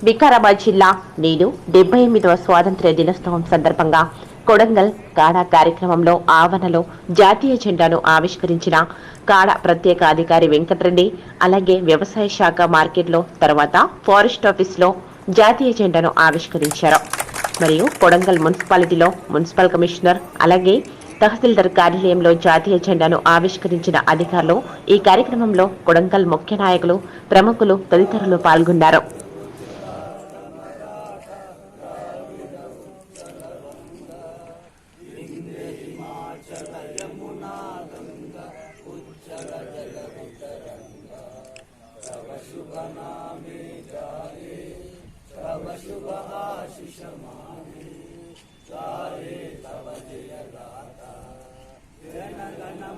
వికారాబాద్ జిల్లా నేడు 78వ స్వాతంత్ర్య దినోత్సవం సందర్భంగా కొడంగల్ కాడా కార్యక్రమంలో ఆవరణలో జాతీయ జెండాను ఆవిష్కరించిన కాడా ప్రత్యేక అధికారి వెంకటరెడ్డి, అలాగే వ్యవసాయ శాఖ మార్కెట్లో తర్వాత ఫారెస్ట్ ఆఫీస్లో జాతీయ జెండాను ఆవిష్కరించారు. మరియు కొడంగల్ మున్సిపాలిటీలో మున్సిపల్ కమిషనర్ అలాగే తహసీల్దార్ కార్యాలయంలో జాతీయ జెండాను ఆవిష్కరించిన అధికారులు ఈ కార్యక్రమంలో కొడంగల్ ముఖ్య నాయకులు, ప్రముఖులు తదితరులు పాల్గొన్నారు.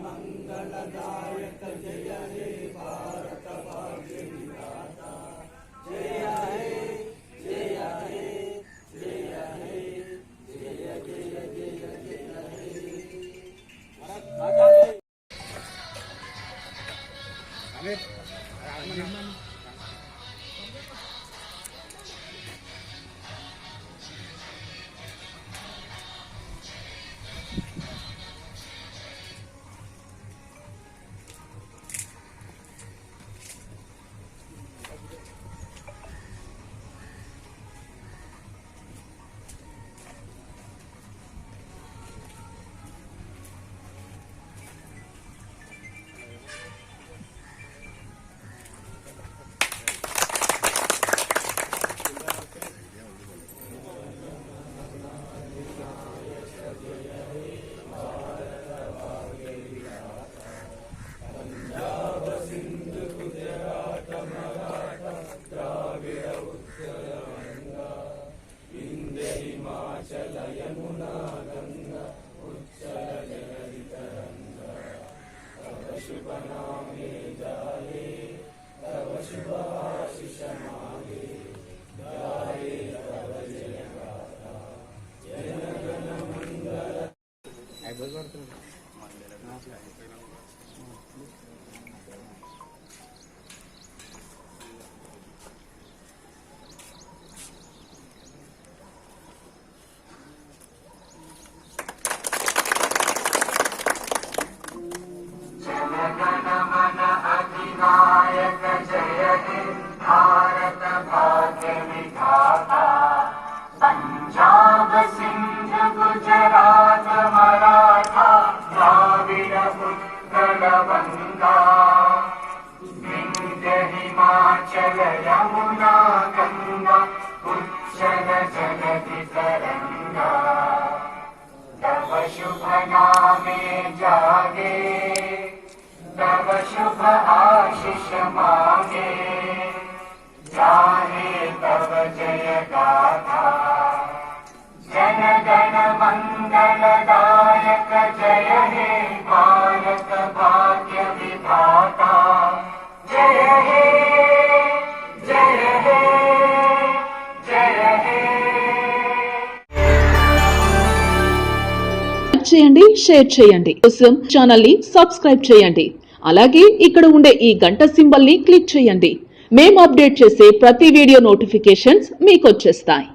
मंगलदायक जय हे भारत भाग्य विधाता, जय हे जय हे जय हे जय जय जय जय हे। यमुना गंगा उच्चल जलधि तरंगा, तव शुभ नामे जाए तव शुभ आशीष मांगे, गाए तव जय गाथा जन गण मंगल। नायक जय हे भारत भाग्य विधाता, पंजाब सिंध गुजरात मराठा द्राविड़ उत्कल बंगा, विंध्य हिमाचल यमुना गंगा उच्चल जलधि तरंगा, तव शुभ नामे जागे तव शुभ आशीष मांगे, जाहे तव जय गाथा जन गण मंगलदायक, जय हे भारत भाग्य विधाता, जय हे जय हे जय हे। చేయండి, షేర్ చేయండి, కోసం ఛానల్ ని సబ్స్క్రైబ్ చేయండి. అలాగే ఇక్కడ ఉండే ఈ గంట సింబల్ ని క్లిక్ చేయండి. మేము అప్డేట్ చేసే ప్రతి వీడియో నోటిఫికేషన్స్ మీకు వచ్చేస్తాయి.